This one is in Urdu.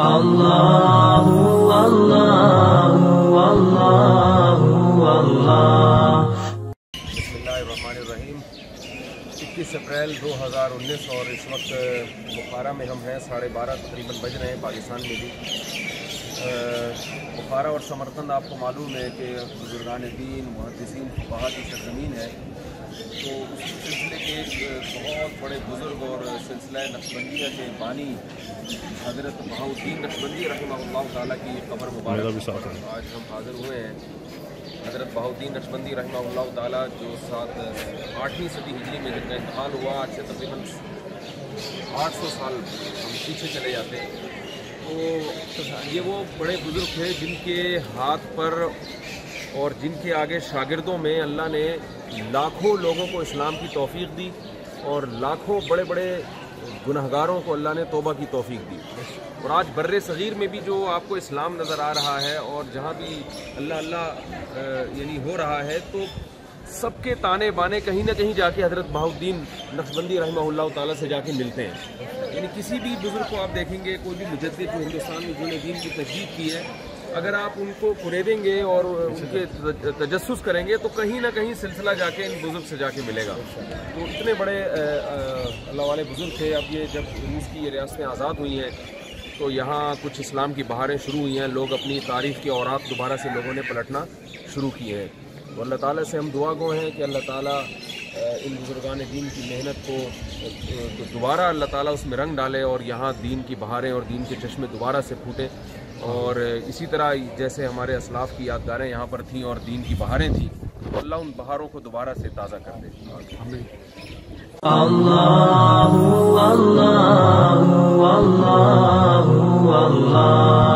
اللہ اللہ اللہ اللہ۔ بسم اللہ الرحمن الرحیم۔ 21 اپریل 2019 اور اس وقت بخارا میں ہم ہیں، 12:30 تقریباً بج رہے ہیں پاکستان میں بھی۔ بخارا اور سمرقند آپ کو معلوم ہے کہ بزرگان دین محدثین فقہا کی سرزمین ہے، تو اس سلسلے کے ایک بہت بڑے بزرگ اور سلسلہ نقشبندیہ کے بانی حضرت بہاؤالدین نقشبندی رحمہ اللہ تعالیٰ کی قبر مبارک آج ہم حاضر ہوئے ہیں۔ حضرت بہاؤالدین نقشبندی رحمہ اللہ تعالیٰ جو 8ویں صدی ہجری میں جن کا انتقال ہوا، آج سے تقریباً 800 سال ہم پیچھے چلے جاتے ہیں، تو یہ وہ بڑے بزرگ تھے جن کے ہاتھ پر اور جن کے آگے شاگردوں میں اللہ نے لاکھوں لوگوں کو اسلام کی توفیق دی اور لاکھوں بڑے بڑے گنہگاروں کو اللہ نے توبہ کی توفیق دی۔ اور آج بر صغیر میں بھی جو آپ کو اسلام نظر آ رہا ہے اور جہاں بھی اللہ یعنی ہو رہا ہے، تو سب کے تانے بانے کہیں نہ کہیں جا کے حضرت بہاؤالدین نقشبندی رحمہ اللہ تعالیٰ سے جا کے ملتے ہیں۔ یعنی کسی بھی بزرگ کو آپ دیکھیں گے، کوئی بھی مجدد جو ہندوستان میں جنہوں نے دین کی تجدید کی ہے، اگر آپ ان کو فریبیں گے اور ان کے تجسس کریں گے تو کہیں نہ کہیں سلسلہ جا کے ان بزرگ سے جا کے ملے گا۔ تو اتنے بڑے اللہ والے بزرگ تھے۔ اب یہ جب روس کی یہ ریاستیں آزاد ہوئی ہیں تو یہاں کچھ اسلام کی بہاریں شروع ہوئی ہیں، لوگ اپنی تاریخ کے اوراق دوبارہ سے لوگوں نے پلٹنا شروع کیے ہیں۔ تو اللہ تعالیٰ سے ہم دعا گو ہیں کہ اللہ تعالیٰ ان بزرگان دین کی محنت کو دوبارہ اللہ تعالیٰ اس میں رنگ ڈالے اور یہاں دین کی بہاریں اور دین کے چشمے دوبارہ سے پھوٹیں، اور اسی طرح جیسے ہمارے اسلاف کی یادگاریں یہاں پر تھیں اور دین کی بہاریں تھیں، تو اللہ ان بہاروں کو دوبارہ سے تازہ کر دے۔ اللہ اللہ اللہ اللہ۔